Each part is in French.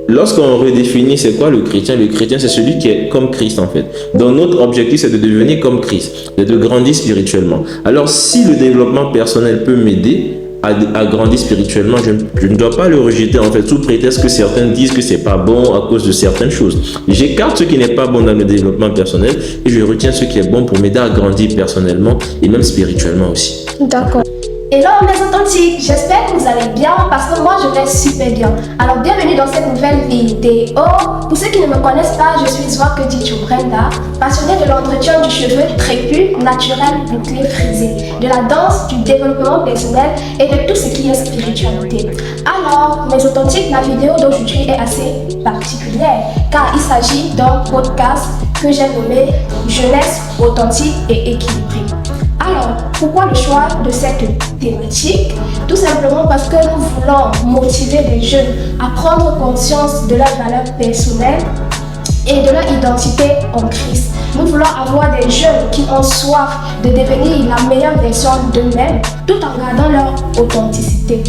lorsqu'on redéfinit c'est quoi le chrétien c'est celui qui est comme Christ en fait. Donc notre objectif c'est de devenir comme Christ, de grandir spirituellement. Alors si le développement personnel peut m'aider à grandir spirituellement, je ne dois pas le rejeter en fait sous prétexte que certains disent que c'est pas bon à cause de certaines choses. J'écarte ce qui n'est pas bon dans le développement personnel et je retiens ce qui est bon pour m'aider à grandir personnellement et même spirituellement aussi. D'accord. Hello mes authentiques, j'espère que vous allez bien parce que moi je vais super bien. Alors bienvenue dans cette nouvelle vidéo. Pour ceux qui ne me connaissent pas, je suis Zwake Dicho Brenda, passionnée de l'entretien du cheveu trapu, naturel, bouclé, frisé, de la danse, du développement personnel et de tout ce qui est spiritualité. Alors mes authentiques, la vidéo d'aujourd'hui est assez particulière car il s'agit d'un podcast que j'ai nommé Jeunesse authentique et équilibrée. Alors, pourquoi le choix de cette thématique? Tout simplement parce que nous voulons motiver les jeunes à prendre conscience de leurs valeurs personnelles et de leur identité en Christ. Nous voulons avoir des jeunes qui ont soif de devenir la meilleure version d'eux-mêmes tout en gardant leur authenticité.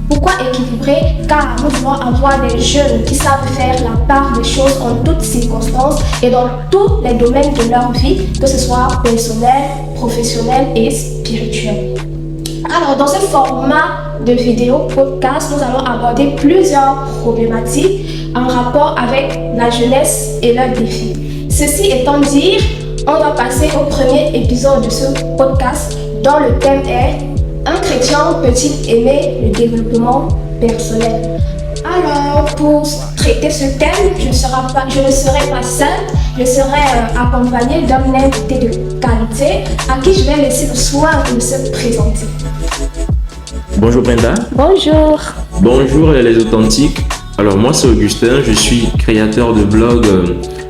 Pourquoi équilibrer? Car nous voulons avoir des jeunes qui savent faire la part des choses en toutes circonstances et dans tous les domaines de leur vie, que ce soit personnel, professionnel et spirituel. Alors, dans ce format de vidéo podcast, nous allons aborder plusieurs problématiques en rapport avec la jeunesse et leurs défis. Ceci étant dit, on va passer au premier épisode de ce podcast dont le thème est un chrétien peut-il aimer le développement personnel? Alors, pour traiter ce thème, je ne serai pas seule, je serai accompagnée d'un invité de qualité à qui je vais laisser le soin de se présenter. Bonjour Brenda. Bonjour. Bonjour les authentiques. Alors moi c'est Augustin, je suis créateur de blog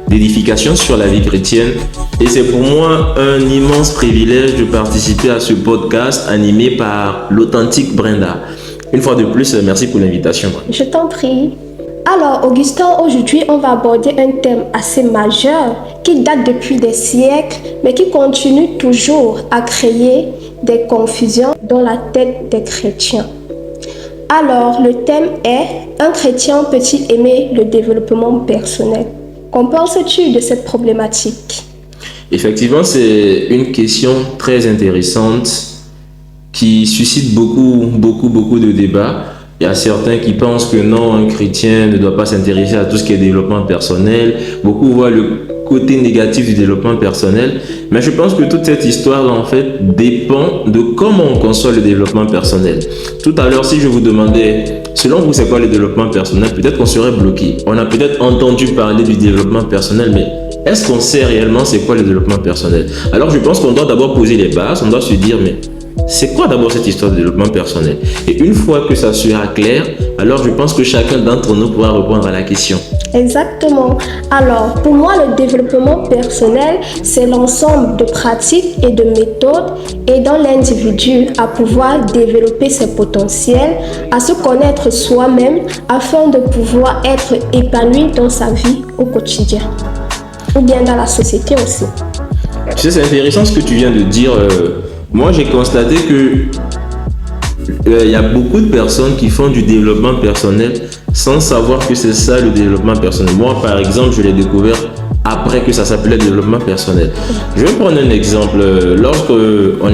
d'édification sur la vie chrétienne et c'est pour moi un immense privilège de participer à ce podcast animé par l'authentique Brenda. Une fois de plus, merci pour l'invitation. Je t'en prie. Alors Augustin, aujourd'hui on va aborder un thème assez majeur qui date depuis des siècles mais qui continue toujours à créer des confusions dans la tête des chrétiens. Alors le thème est: un chrétien peut-il aimer le développement personnel? Qu'en penses-tu de cette problématique? Effectivement, c'est une question très intéressante qui suscite beaucoup de débats. Il y a certains qui pensent que non, un chrétien ne doit pas s'intéresser à tout ce qui est développement personnel. Beaucoup voient le côté négatif du développement personnel. Mais je pense que toute cette histoire, en fait, dépend de comment on conçoit le développement personnel. Tout à l'heure, si je vous demandais, selon vous, c'est quoi le développement personnel, peut-être qu'on serait bloqué. On a peut-être entendu parler du développement personnel, mais est-ce qu'on sait réellement c'est quoi le développement personnel? Alors, je pense qu'on doit d'abord poser les bases. On doit se dire, mais c'est quoi d'abord cette histoire de développement personnel? Et une fois que ça sera clair, alors je pense que chacun d'entre nous pourra répondre à la question. Exactement. Alors, pour moi, le développement personnel, c'est l'ensemble de pratiques et de méthodes aidant l'individu à pouvoir développer ses potentiels, à se connaître soi-même afin de pouvoir être épanoui dans sa vie au quotidien ou bien dans la société aussi. Tu sais, c'est intéressant ce que tu viens de dire. Moi, j'ai constaté que il y a beaucoup de personnes qui font du développement personnel sans savoir que c'est ça le développement personnel. Moi, par exemple, je l'ai découvert après que ça s'appelait développement personnel. Je vais prendre un exemple. Lorsqu'on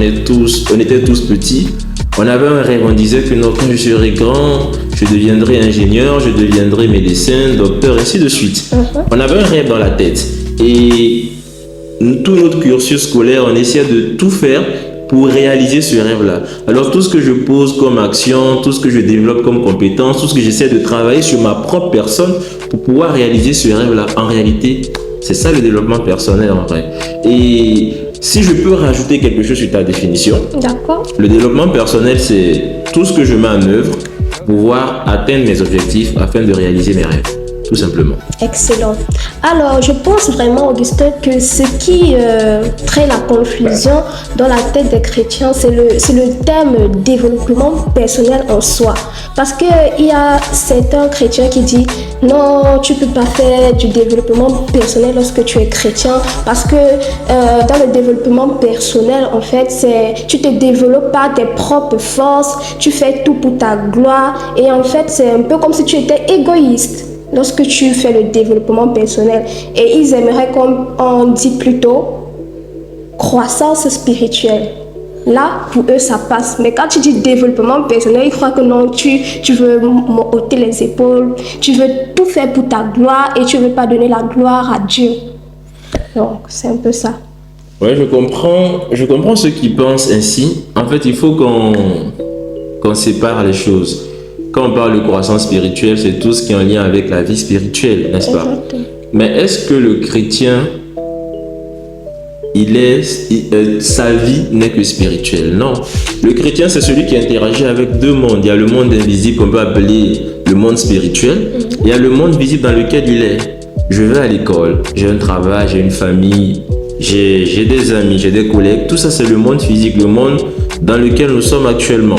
était tous petits, on avait un rêve. On disait que non, quand je serai grand, je deviendrai ingénieur, je deviendrai médecin, docteur, ainsi de suite. On avait un rêve dans la tête. Et tout notre cursus scolaire, on essayait de tout faire pour réaliser ce rêve-là. Alors tout ce que je pose comme action, tout ce que je développe comme compétence, tout ce que j'essaie de travailler sur ma propre personne pour pouvoir réaliser ce rêve-là, en réalité, c'est ça le développement personnel en vrai. Et si je peux rajouter quelque chose sur ta définition, D'accord. Le développement personnel, c'est tout ce que je mets en œuvre pour pouvoir atteindre mes objectifs afin de réaliser mes rêves. Tout simplement. Excellent. Alors, je pense vraiment, Augustin, que ce qui crée la confusion dans la tête des chrétiens, c'est le thème développement personnel en soi. Parce qu'il y a certains chrétiens qui disent non, tu ne peux pas faire du développement personnel lorsque tu es chrétien. Parce que dans le développement personnel, en fait, tu ne te développes pas tes propres forces, tu fais tout pour ta gloire. Et en fait, c'est un peu comme si tu étais égoïste. lorsque tu fais le développement personnel. Et ils aimeraient, comme on dit plutôt, croissance spirituelle. Là, pour eux, ça passe. Mais quand tu dis développement personnel, ils croient que non, tu veux ôter les épaules, tu veux tout faire pour ta gloire et tu ne veux pas donner la gloire à Dieu. Donc, c'est un peu ça. Ouais, je comprends ceux qui pensent ainsi. En fait, il faut qu'on sépare les choses. Quand on parle de croissance spirituelle, c'est tout ce qui est en lien avec la vie spirituelle, n'est-ce pas? Exactement. Mais est-ce que le chrétien, sa vie n'est que spirituelle? Non. Le chrétien, c'est celui qui interagit avec deux mondes. Il y a le monde invisible qu'on peut appeler le monde spirituel. Il y a le monde visible dans lequel il est. Je vais à l'école, j'ai un travail, j'ai une famille, j'ai des amis, j'ai des collègues. Tout ça, c'est le monde physique, le monde dans lequel nous sommes actuellement.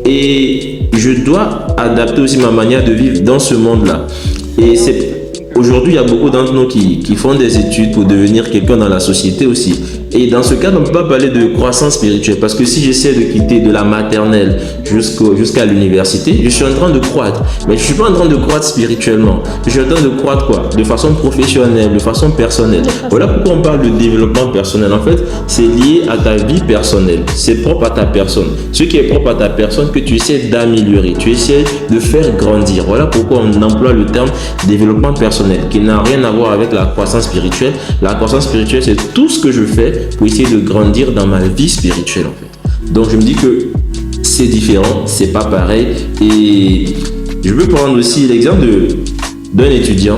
Et je dois adapter aussi ma manière de vivre dans ce monde-là. Et aujourd'hui, il y a beaucoup d'entre nous qui font des études pour devenir quelqu'un dans la société aussi. Et dans ce cas, on ne peut pas parler de croissance spirituelle parce que si j'essaie de quitter de la maternelle jusqu'à l'université, je suis en train de croître. Mais je ne suis pas en train de croître spirituellement. Je suis en train de croître quoi? De façon professionnelle, de façon personnelle. Voilà pourquoi on parle de développement personnel. En fait, c'est lié à ta vie personnelle. C'est propre à ta personne. Ce qui est propre à ta personne que tu essaies d'améliorer, tu essaies de faire grandir. Voilà pourquoi on emploie le terme développement personnel qui n'a rien à voir avec la croissance spirituelle. La croissance spirituelle, c'est tout ce que je fais pour essayer de grandir dans ma vie spirituelle en fait. Donc je me dis que c'est différent, c'est pas pareil. Et je veux prendre aussi l'exemple d'un étudiant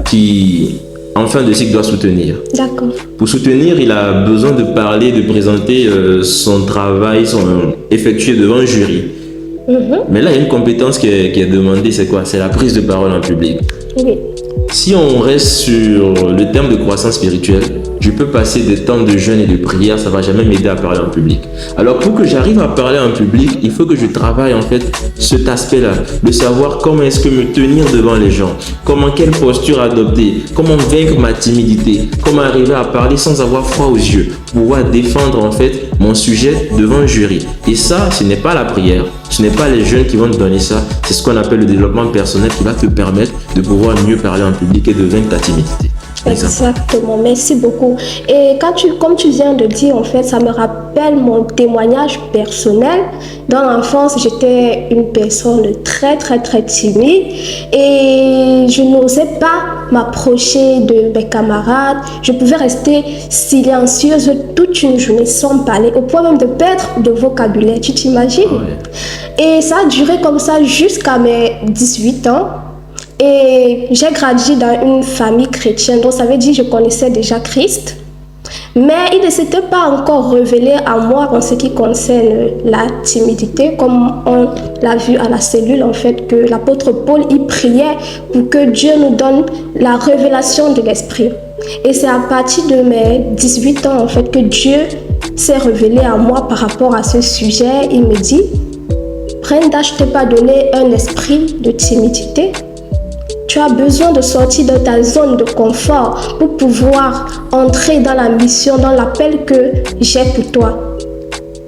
qui en fin de cycle doit soutenir. D'accord. Pour soutenir, il a besoin de parler, de présenter son travail, effectué devant un jury. Mais là, il y a une compétence qui est demandée, c'est quoi? C'est la prise de parole en public. Oui. Si on reste sur le terme de croissance spirituelle, je peux passer des temps de jeûne et de prière, ça ne va jamais m'aider à parler en public. Alors pour que j'arrive à parler en public, il faut que je travaille en fait cet aspect-là, de savoir comment est-ce que me tenir devant les gens, quelle posture adopter, comment vaincre ma timidité, comment arriver à parler sans avoir froid aux yeux, pouvoir défendre en fait mon sujet devant un jury. Et ça, ce n'est pas la prière, ce n'est pas les jeunes qui vont te donner ça, c'est ce qu'on appelle le développement personnel qui va te permettre de pouvoir mieux parler en public et de vaincre ta timidité. Exactement, merci beaucoup. Et comme tu viens de dire, en fait, ça me rappelle mon témoignage personnel. Dans l'enfance, j'étais une personne très, très, très timide et je n'osais pas m'approcher de mes camarades. Je pouvais rester silencieuse toute une journée sans parler, au point même de perdre de vocabulaire, tu t'imagines? Et ça a duré comme ça jusqu'à mes 18 ans. Et j'ai grandi dans une famille chrétienne, donc ça veut dire que je connaissais déjà Christ. Mais il ne s'était pas encore révélé à moi en ce qui concerne la timidité, comme on l'a vu à la cellule, en fait, que l'apôtre Paul, il priait pour que Dieu nous donne la révélation de l'esprit. Et c'est à partir de mes 18 ans, en fait, que Dieu s'est révélé à moi par rapport à ce sujet. Il me dit, Brenda, je ne t'ai pas donné un esprit de timidité. Tu as besoin de sortir de ta zone de confort pour pouvoir entrer dans la mission, dans l'appel que j'ai pour toi.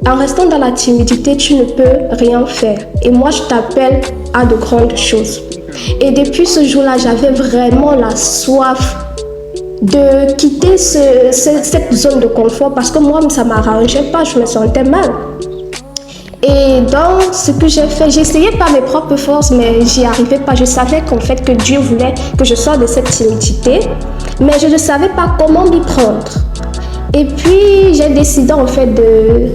En restant dans la timidité, tu ne peux rien faire. Et moi, je t'appelle à de grandes choses. Et depuis ce jour-là, j'avais vraiment la soif de quitter cette zone de confort parce que moi, ça ne m'arrangeait pas, je me sentais mal. Et donc, ce que j'ai fait, j'ai essayé par mes propres forces, mais j'y arrivais pas. Je savais qu'en fait, que Dieu voulait que je sorte de cette timidité, mais je ne savais pas comment m'y prendre. Et puis, j'ai décidé en fait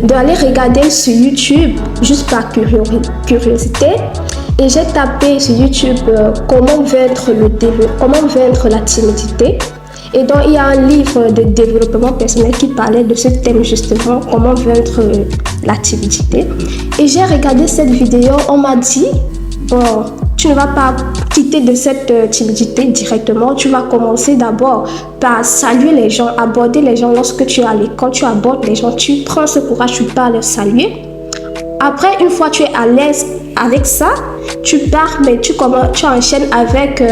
d'aller regarder sur YouTube, juste par curiosité. Et j'ai tapé sur YouTube comment vaincre la timidité. Et donc, il y a un livre de développement personnel qui parlait de ce thème justement, comment vaincre la timidité. Et j'ai regardé cette vidéo, on m'a dit, bon, tu ne vas pas quitter de cette timidité directement, tu vas commencer d'abord par saluer les gens, aborder les gens lorsque tu es à l'école, tu abordes les gens, tu prends ce courage, tu pars leur saluer. Après, une fois que tu es à l'aise avec ça, tu pars, mais tu enchaînes avec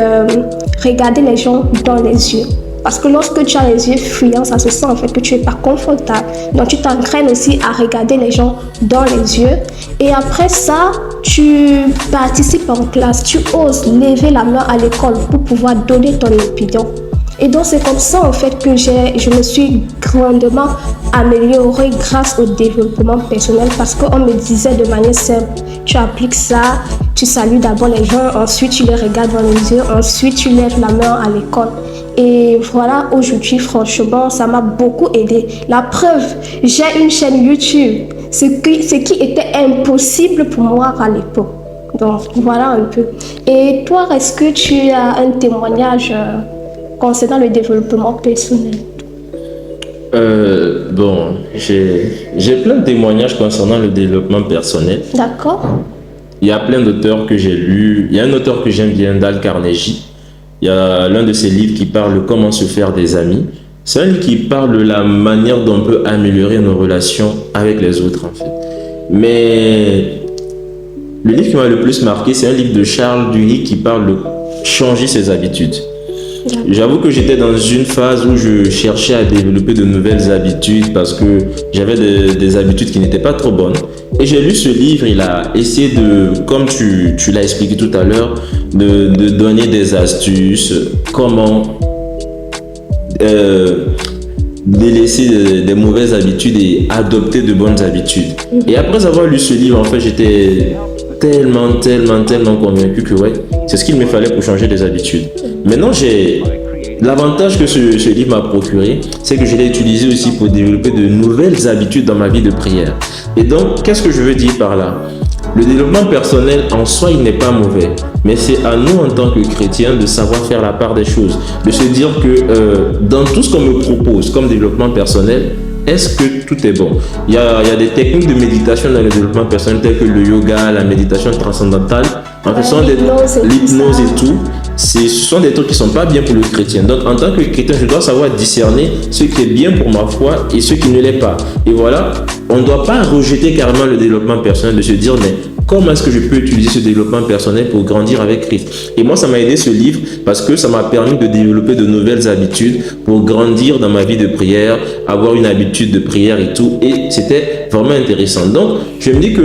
regarder les gens dans les yeux. Parce que lorsque tu as les yeux fuyants, ça se sent en fait que tu n'es pas confortable. Donc tu t'entraînes aussi à regarder les gens dans les yeux. Et après ça, tu participes en classe, tu oses lever la main à l'école pour pouvoir donner ton opinion. Et donc c'est comme ça en fait que je me suis grandement améliorée grâce au développement personnel, parce qu'on me disait de manière simple, tu appliques ça, tu salues d'abord les gens, ensuite tu les regardes dans les yeux, ensuite tu lèves la main à l'école. Et voilà, aujourd'hui franchement ça m'a beaucoup aidé. La preuve, j'ai une chaîne YouTube, ce qui était impossible pour moi à l'époque. Donc voilà un peu. Et toi, est-ce que tu as un témoignage concernant le développement personnel? Bon, j'ai plein de témoignages concernant le développement personnel. D'accord. Il y a plein d'auteurs que j'ai lus. Il y a un auteur que j'aime bien, Dale Carnegie. Il y a l'un de ses livres qui parle de comment se faire des amis. C'est un livre qui parle de la manière dont on peut améliorer nos relations avec les autres, en fait. Mais le livre qui m'a le plus marqué, c'est un livre de Charles Duhigg qui parle de changer ses habitudes. J'avoue que j'étais dans une phase où je cherchais à développer de nouvelles habitudes parce que j'avais des habitudes qui n'étaient pas trop bonnes. Et j'ai lu ce livre, il a essayé de, comme tu l'as expliqué tout à l'heure, de donner des astuces, comment délaisser des mauvaises habitudes et adopter de bonnes habitudes. Et après avoir lu ce livre, en fait, j'étais tellement convaincu que ouais, c'est ce qu'il me fallait pour changer des habitudes. Maintenant, l'avantage que ce livre m'a procuré, c'est que je l'ai utilisé aussi pour développer de nouvelles habitudes dans ma vie de prière. Et donc, qu'est-ce que je veux dire par là? Le développement personnel en soi, il n'est pas mauvais, mais c'est à nous en tant que chrétiens de savoir faire la part des choses, de se dire que dans tout ce qu'on me propose comme développement personnel, est-ce que tout est bon? Il y a des techniques de méditation dans le développement personnel telles que le yoga, la méditation transcendantale, en fait, l'hypnose et tout. Ce sont des trucs qui ne sont pas bien pour le chrétien. Donc, en tant que chrétien, je dois savoir discerner ce qui est bien pour ma foi et ce qui ne l'est pas. Et voilà, on ne doit pas rejeter carrément le développement personnel, de se dire, mais comment est-ce que je peux utiliser ce développement personnel pour grandir avec Christ? Et moi, ça m'a aidé ce livre parce que ça m'a permis de développer de nouvelles habitudes pour grandir dans ma vie de prière, avoir une habitude de prière et tout. Et c'était vraiment intéressant. Donc, je me dis que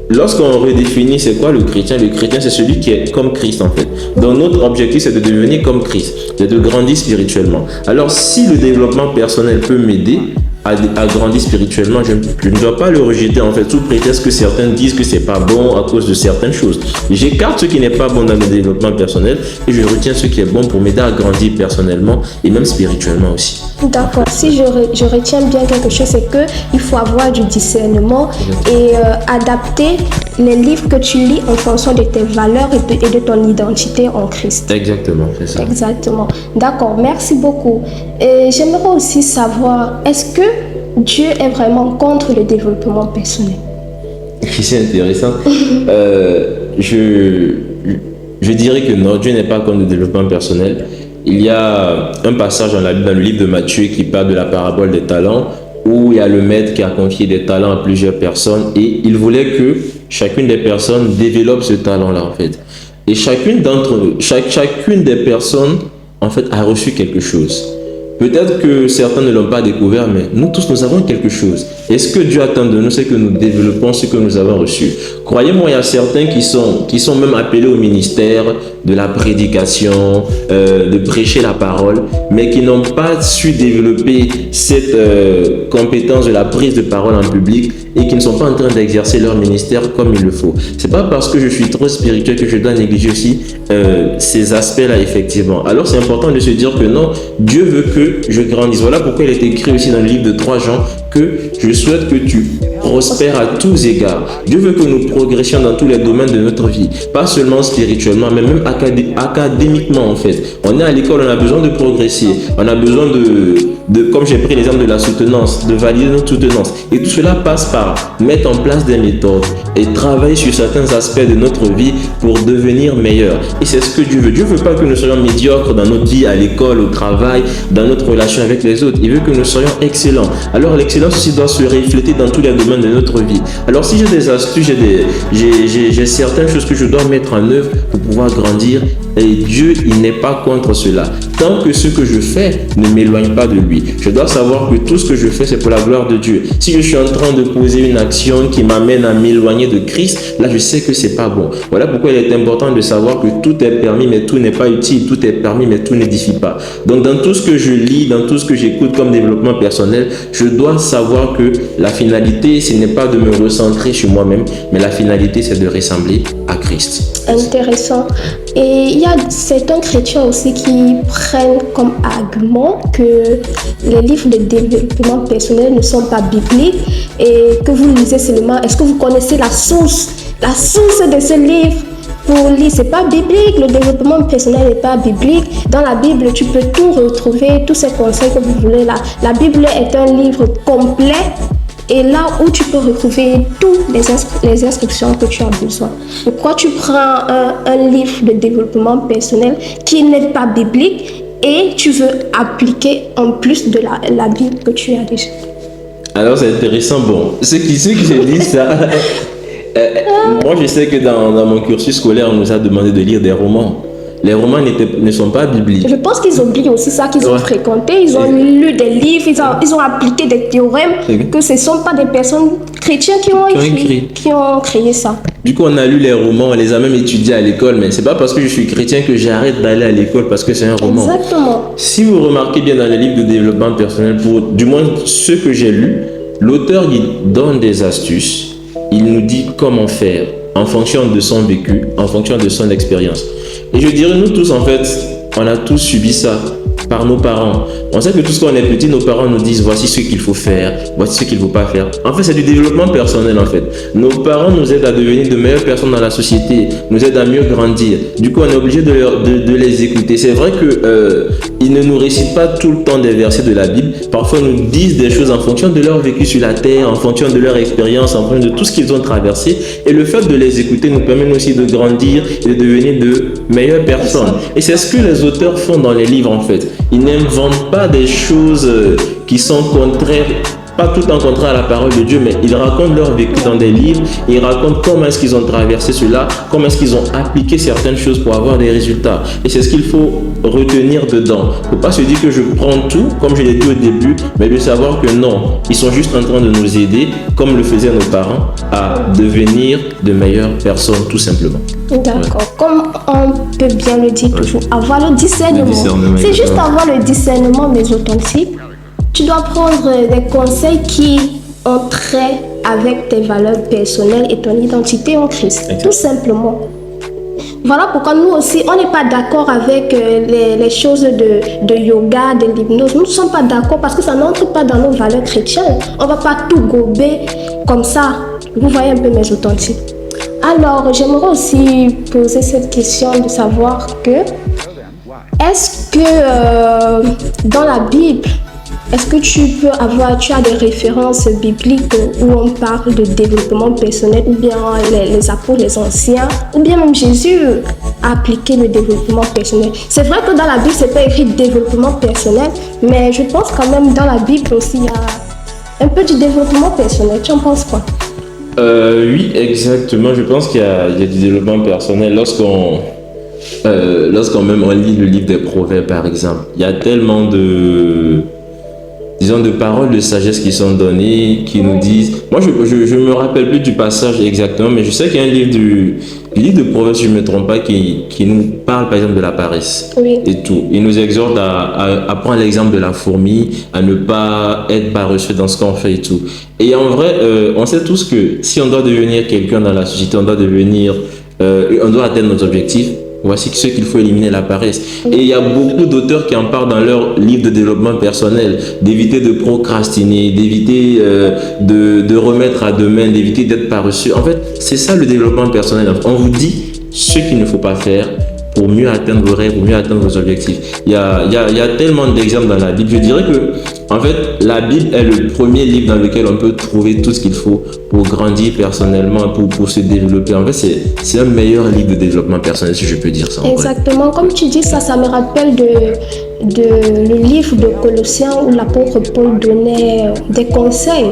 lorsqu'on redéfinit c'est quoi le chrétien c'est celui qui est comme Christ en fait. Donc notre objectif c'est de devenir comme Christ, c'est de grandir spirituellement. Alors si le développement personnel peut m'aider à grandir spirituellement, je ne dois pas le rejeter en fait sous prétexte que certains disent que c'est pas bon à cause de certaines choses. J'écarte ce qui n'est pas bon dans le développement personnel et je retiens ce qui est bon pour m'aider à grandir personnellement et même spirituellement aussi. D'accord. Si je retiens bien quelque chose, c'est qu'il faut avoir du discernement et adapter les livres que tu lis en fonction de tes valeurs et de ton identité en Christ. Exactement, c'est ça. Exactement. D'accord, merci beaucoup. Et j'aimerais aussi savoir, est-ce que Dieu est vraiment contre le développement personnel? C'est intéressant. Je dirais que non, Dieu n'est pas contre le développement personnel. Il y a un passage dans le livre de Matthieu qui parle de la parabole des talents, où il y a le maître qui a confié des talents à plusieurs personnes et il voulait que chacune des personnes développe ce talent-là en fait. Et chacune des personnes en fait a reçu quelque chose. Peut-être que certains ne l'ont pas découvert, mais nous tous, nous avons quelque chose. Et ce que Dieu attend de nous, c'est que nous développons ce que nous avons reçu. Croyez-moi, il y a certains qui sont même appelés au ministère de la prédication, de prêcher la parole, mais qui n'ont pas su développer cette compétence de la prise de parole en public et qui ne sont pas en train d'exercer leur ministère comme il le faut. C'est pas parce que je suis trop spirituel que je dois négliger aussi ces aspects-là, effectivement. Alors, c'est important de se dire que non, Dieu veut que je grandisse. Voilà pourquoi il est écrit aussi dans le livre de 3 Jean que je souhaite que tu prospères à tous égards. Dieu veut que nous progressions dans tous les domaines de notre vie, pas seulement spirituellement, mais même académiquement en fait. On est à l'école, on a besoin de progresser, on a besoin de comme j'ai pris l'exemple de la soutenance, de valider notre soutenance. Et tout cela passe par mettre en place des méthodes et travailler sur certains aspects de notre vie pour devenir meilleur. Et c'est ce que Dieu veut. Dieu ne veut pas que nous soyons médiocres dans notre vie, à l'école, au travail, dans notre relation avec les autres. Il veut que nous soyons excellents. Alors l'excellence aussi doit se refléter dans tous les domaines de notre vie. Alors si j'ai des astuces, j'ai certaines choses que je dois mettre en œuvre pour pouvoir grandir. Et Dieu, il n'est pas contre cela. tant que ce que je fais ne m'éloigne pas de lui. Je dois savoir que tout ce que je fais, c'est pour la gloire de Dieu. Si je suis en train de poser une action qui m'amène à m'éloigner de Christ, là, je sais que c'est pas bon. Voilà pourquoi il est important de savoir que tout est permis, mais tout n'est pas utile. Tout est permis, mais tout n'édifie pas. Donc, dans tout ce que je lis, dans tout ce que j'écoute comme développement personnel, je dois savoir que la finalité, ce n'est pas de me recentrer sur moi-même, mais la finalité, c'est de ressembler à Christ. Intéressant. Et il y a certains chrétiens aussi qui prennent comme argument que les livres de développement personnel ne sont pas bibliques et que vous lisez seulement. Est-ce que vous connaissez la source de ce livre? Pour lire, c'est pas biblique, le développement personnel n'est pas biblique. Dans la Bible, tu peux tout retrouver, tous ces conseils que vous voulez là. La Bible est un livre complet et là où tu peux retrouver toutes les instructions que tu as besoin. Pourquoi tu prends un livre de développement personnel qui n'est pas biblique et tu veux appliquer en plus de la Bible que tu as déjà? Alors c'est intéressant. Bon, ceux qui j'ai dit ça... moi, je sais que dans mon cursus scolaire, on nous a demandé de lire des romans. Les romans ne sont pas bibliques. Je pense qu'ils oublient aussi ça qu'ils ont fréquenté. Ils ont lu des livres, ils ont appliqué des théorèmes que ce ne sont pas des personnes chrétiennes qui ont créé ça. Du coup, on a lu les romans, on les a même étudiés à l'école, mais ce n'est pas parce que je suis chrétien que j'arrête d'aller à l'école parce que c'est un roman. Exactement. Si vous remarquez bien dans les livres de développement personnel, du moins ceux que j'ai lus, l'auteur il donne des astuces. Il nous dit comment faire en fonction de son vécu, en fonction de son expérience. Et je dirais, nous tous, en fait, on a tous subi ça par nos parents. On sait que tout ce qu'on est petit, nos parents nous disent voici ce qu'il faut faire, voici ce qu'il ne faut pas faire. En fait, c'est du développement personnel, en fait. Nos parents nous aident à devenir de meilleures personnes dans la société, nous aident à mieux grandir. Du coup, on est obligé de les écouter. C'est vrai qu'ils ne nous récitent pas tout le temps des versets de la Bible. Parfois, ils nous disent des choses en fonction de leur vécu sur la terre, en fonction de leur expérience, en fonction de tout ce qu'ils ont traversé. Et le fait de les écouter nous permet aussi de grandir et de devenir de meilleures personnes. Et c'est ce que les auteurs font dans les livres, en fait. Ils n'inventent pas des choses qui sont contraires, pas tout en contraire à la parole de Dieu, mais ils racontent leur vécu dans des livres, ils racontent comment est-ce qu'ils ont traversé cela, comment est-ce qu'ils ont appliqué certaines choses pour avoir des résultats. Et c'est ce qu'il faut retenir dedans. Il ne faut pas se dire que je prends tout, comme je l'ai dit au début, mais de savoir que non, ils sont juste en train de nous aider, comme le faisaient nos parents, à devenir de meilleures personnes, tout simplement. D'accord. Ouais. Comme on peut bien le dire toujours, avoir le discernement. C'est juste avoir le discernement, mais authentique. Tu dois prendre des conseils qui ont trait avec tes valeurs personnelles et ton identité en Christ. Exactement. Tout simplement. Voilà pourquoi nous aussi, on n'est pas d'accord avec les choses de yoga, de l'hypnose. Nous ne sommes pas d'accord parce que ça n'entre pas dans nos valeurs chrétiennes. On ne va pas tout gober comme ça. Vous voyez un peu mes authentiques. Alors, j'aimerais aussi poser cette question de savoir que est-ce que dans la Bible, est-ce que tu as des références bibliques où on parle de développement personnel ou bien les apôtres, les anciens, ou bien même Jésus a appliqué le développement personnel? C'est vrai que dans la Bible, c'est pas écrit développement personnel, mais je pense quand même dans la Bible aussi, il y a un peu du développement personnel. Tu en penses quoi? Oui, exactement. Je pense qu'il y a du développement personnel lorsqu'on même on lit le livre des Proverbes, par exemple. Il y a tellement de paroles de sagesse qui sont données, qui nous disent... Moi, je me rappelle plus du passage exactement, mais je sais qu'il y a un livre de Proverbes, si je ne me trompe pas, qui nous parle, par exemple, de la paresse. Oui. Et tout. Il nous exhorte à prendre l'exemple de la fourmi, à ne pas être paresseux dans ce qu'on fait et tout. Et en vrai, on sait tous que si on doit devenir quelqu'un dans la société, on doit atteindre nos objectifs. Voici ce qu'il faut éliminer, la paresse. Et il y a beaucoup d'auteurs qui en parlent dans leurs livres de développement personnel, d'éviter de procrastiner, d'éviter de remettre à demain, d'éviter d'être paresseux. En fait, c'est ça le développement personnel. On vous dit ce qu'il ne faut pas faire pour mieux atteindre vos rêves, pour mieux atteindre vos objectifs. Il y a tellement d'exemples dans la Bible. Je dirais que, en fait, la Bible est le premier livre dans lequel on peut trouver tout ce qu'il faut pour grandir personnellement, pour se développer. En fait, c'est un meilleur livre de développement personnel, si je peux dire ça. Exactement. Comme tu dis ça me rappelle le livre de Colossiens où l'apôtre Paul donnait des conseils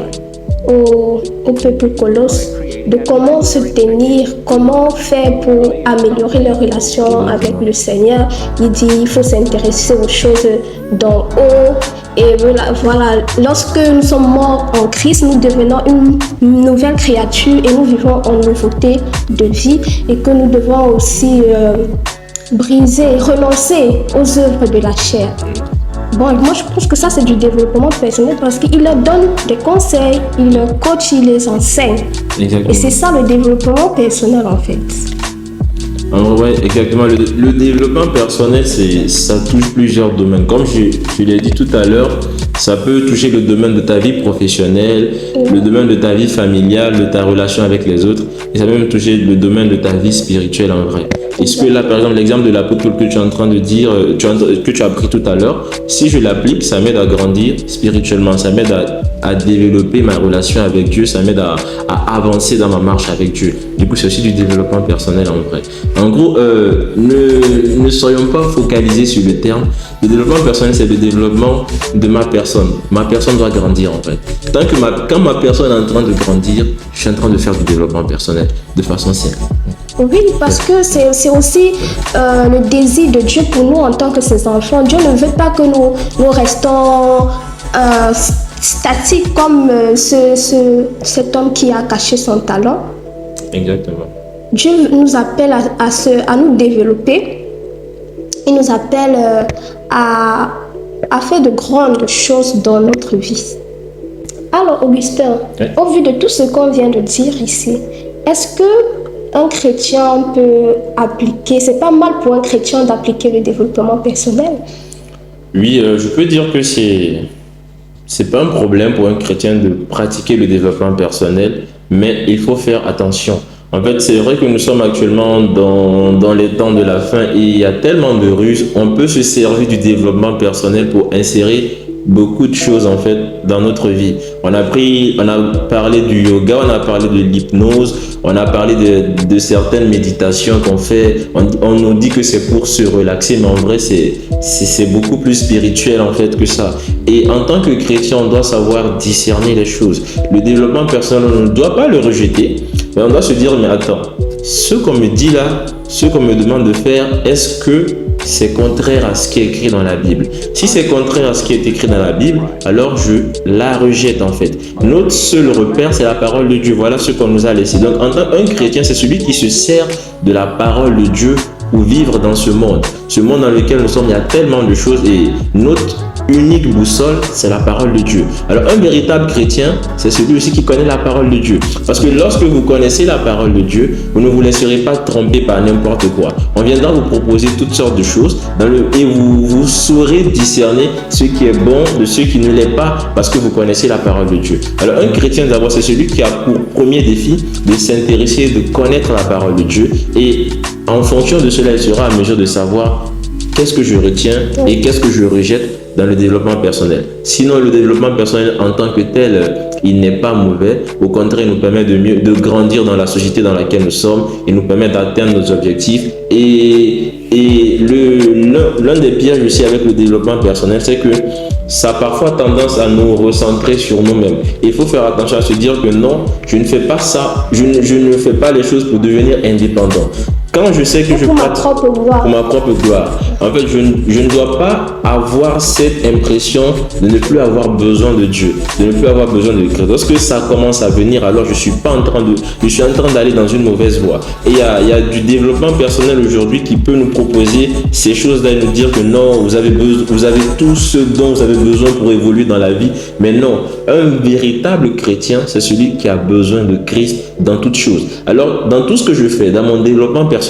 au peuple colosse. de comment se tenir, comment faire pour améliorer les relations avec le Seigneur. Il dit il faut s'intéresser aux choses d'en haut. Et voilà, lorsque nous sommes morts en Christ, nous devenons une nouvelle créature et nous vivons en nouveauté de vie et que nous devons aussi briser, renoncer aux œuvres de la chair. Bon, moi je pense que ça c'est du développement personnel parce qu'il leur donne des conseils, il leur coach, il les enseigne. Exactement. Et c'est ça le développement personnel en fait. Ouais, exactement. Le développement personnel, ça touche plusieurs domaines. Comme je l'ai dit tout à l'heure, ça peut toucher le domaine de ta vie professionnelle, le domaine de ta vie familiale, de ta relation avec les autres, et ça peut même toucher le domaine de ta vie spirituelle en vrai. Est-ce que là, par exemple, l'exemple de l'apôtre que tu es en train de dire, que tu as pris tout à l'heure, si je l'applique, ça m'aide à grandir spirituellement, ça m'aide à développer ma relation avec Dieu, ça m'aide à avancer dans ma marche avec Dieu. Du coup, c'est aussi du développement personnel en vrai. En gros, ne soyons pas focalisés sur le terme. Le développement personnel, c'est le développement de ma personne. Ma personne doit grandir en fait. Quand ma personne est en train de grandir, je suis en train de faire du développement personnel de façon simple. Oui, parce que c'est aussi le désir de Dieu pour nous en tant que ses enfants. Dieu ne veut pas que nous restons statiques comme cet homme qui a caché son talent. Exactement. Dieu nous appelle à nous développer. Il nous appelle à faire de grandes choses dans notre vie. Alors, Augustin, au vu de tout ce qu'on vient de dire ici, est-ce que un chrétien peut appliquer, c'est pas mal pour un chrétien d'appliquer le développement personnel? Oui, je peux dire que c'est pas un problème pour un chrétien de pratiquer le développement personnel, mais il faut faire attention. En fait, c'est vrai que nous sommes actuellement dans les temps de la fin et il y a tellement de ruses. On peut se servir du développement personnel pour insérer beaucoup de choses en fait dans notre vie. On a parlé du yoga, on a parlé de l'hypnose, on a parlé de certaines méditations qu'on fait. On nous dit que c'est pour se relaxer, mais en vrai c'est beaucoup plus spirituel en fait que ça. Et en tant que chrétien, on doit savoir discerner les choses. Le développement personnel, on ne doit pas le rejeter, mais on doit se dire mais attends, ce qu'on me dit là, ce qu'on me demande de faire, est-ce que c'est contraire à ce qui est écrit dans la Bible? Si c'est contraire à ce qui est écrit dans la Bible, alors je la rejette en fait. Notre seul repère, c'est la parole de Dieu. Voilà ce qu'on nous a laissé. Donc, en tant qu'un chrétien, c'est celui qui se sert de la parole de Dieu pour vivre dans ce monde. Ce monde dans lequel nous sommes, il y a tellement de choses et notre unique boussole, c'est la parole de Dieu. Alors, un véritable chrétien, c'est celui aussi qui connaît la parole de Dieu. Parce que lorsque vous connaissez la parole de Dieu, vous ne vous laisserez pas tromper par n'importe quoi. On viendra vous proposer toutes sortes de choses et vous saurez discerner ce qui est bon de ce qui ne l'est pas parce que vous connaissez la parole de Dieu. Alors, un chrétien, d'abord, c'est celui qui a pour premier défi de s'intéresser, de connaître la parole de Dieu. Et en fonction de cela, il sera en mesure de savoir qu'est-ce que je retiens et qu'est-ce que je rejette dans le développement personnel. Sinon, le développement personnel en tant que tel, il n'est pas mauvais. Au contraire, il nous permet de grandir dans la société dans laquelle nous sommes. Il nous permet d'atteindre nos objectifs. Et l'un des pièges aussi avec le développement personnel, c'est que ça a parfois tendance à nous recentrer sur nous-mêmes. Il faut faire attention à se dire que non, je ne fais pas ça, je ne fais pas les choses pour devenir indépendant. Quand je sais que je pour ma propre gloire, en fait, je ne dois pas avoir cette impression de ne plus avoir besoin de Dieu, de ne plus avoir besoin de Christ. Lorsque ça commence à venir, alors je suis en train d'aller dans une mauvaise voie. Et il y a du développement personnel aujourd'hui qui peut nous proposer ces choses-là et nous dire que non, vous avez tout ce dont vous avez besoin pour évoluer dans la vie. Mais non, un véritable chrétien, c'est celui qui a besoin de Christ dans toutes choses. Alors, dans tout ce que je fais, dans mon développement personnel,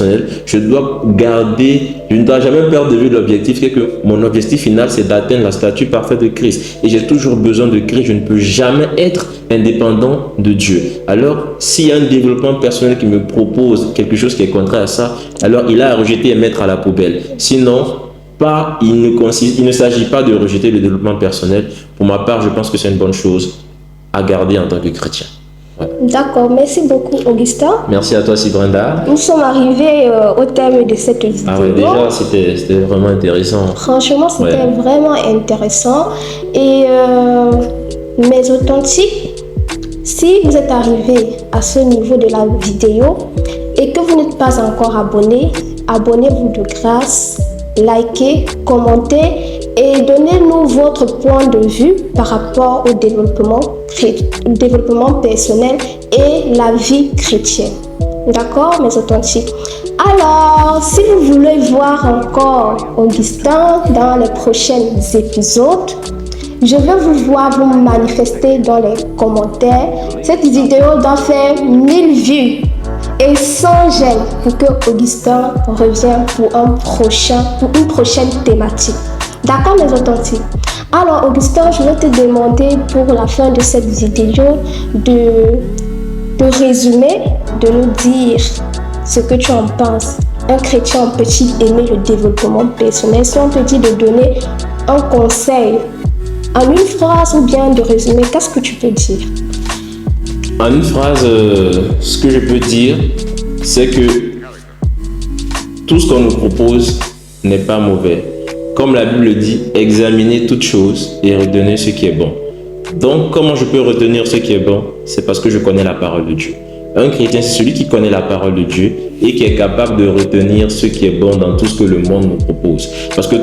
je ne dois jamais perdre de vue l'objectif, qui est que mon objectif final, c'est d'atteindre la statue parfaite de Christ. Et j'ai toujours besoin de Christ, je ne peux jamais être indépendant de Dieu. Alors, s'il y a un développement personnel qui me propose quelque chose qui est contraire à ça, alors il a à rejeter et mettre à la poubelle. Sinon, il ne s'agit pas de rejeter le développement personnel. Pour ma part, je pense que c'est une bonne chose à garder en tant que chrétien. Ouais. D'accord, merci beaucoup Augustin. Merci à toi Brenda. Nous sommes arrivés au terme de cette vidéo. Ah ouais, déjà c'était vraiment intéressant. Franchement, c'était vraiment intéressant. Et mes authentiques, si vous êtes arrivés à ce niveau de la vidéo et que vous n'êtes pas encore abonné, abonnez-vous de grâce, likez, commentez et donnez-nous votre point de vue par rapport au développement personnel et la vie chrétienne. D'accord, mes authentiques? Alors, si vous voulez voir encore Augustin dans les prochains épisodes, je vais vous voir vous manifester dans les commentaires. Cette vidéo doit faire 1000 vues et sans gêne pour que Augustin revienne pour une prochaine thématique. D'accord, mes authentiques? Alors, Augustin, je vais te demander pour la fin de cette vidéo de résumer, de nous dire ce que tu en penses. Un chrétien peut-il aimer le développement personnel? Si on te dit de donner un conseil en une phrase ou bien de résumer, qu'est-ce que tu peux dire? En une phrase, ce que je peux dire, c'est que tout ce qu'on nous propose n'est pas mauvais. Comme la Bible dit, examinez toutes choses et retenez ce qui est bon. Donc, comment je peux retenir ce qui est bon? C'est parce que je connais la parole de Dieu. Un chrétien, c'est celui qui connaît la parole de Dieu et qui est capable de retenir ce qui est bon dans tout ce que le monde nous propose. Parce que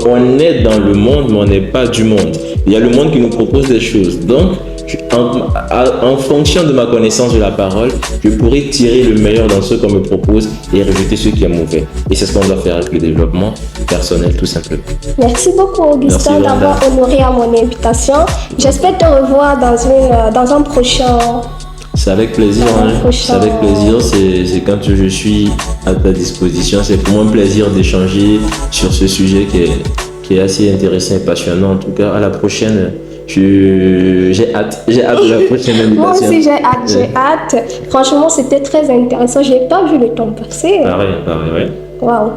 on est dans le monde, mais on n'est pas du monde. Il y a le monde qui nous propose des choses. Donc, en fonction de ma connaissance de la parole, je pourrais tirer le meilleur dans ce qu'on me propose et rejeter ce qui est mauvais. Et c'est ce qu'on doit faire avec le développement personnel, tout simplement. Merci beaucoup, Augustin, d'avoir honoré à mon invitation. J'espère te revoir dans un prochain... C'est avec plaisir, c'est avec plaisir, c'est quand je suis à ta disposition. C'est pour moi un plaisir d'échanger sur ce sujet qui est assez intéressant et passionnant. En tout cas, à la prochaine, j'ai hâte de la prochaine invitation. Moi aussi, j'ai hâte. Franchement, c'était très intéressant. Je n'ai pas vu le temps passer. Pareil, oui. Waouh.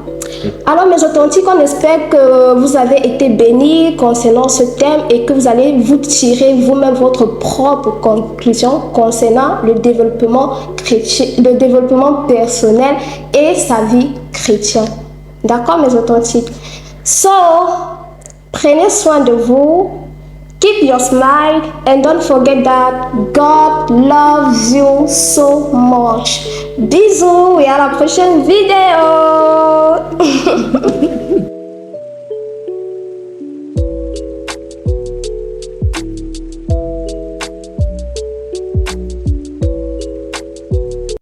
Alors, mes authentiques, on espère que vous avez été bénis concernant ce thème et que vous allez vous tirer vous-même votre propre conclusion concernant le développement chrétien, le développement personnel et sa vie chrétienne. D'accord, mes authentiques? So, prenez soin de vous. Keep your smile and don't forget that God loves you so much. Bisous et à la prochaine vidéo.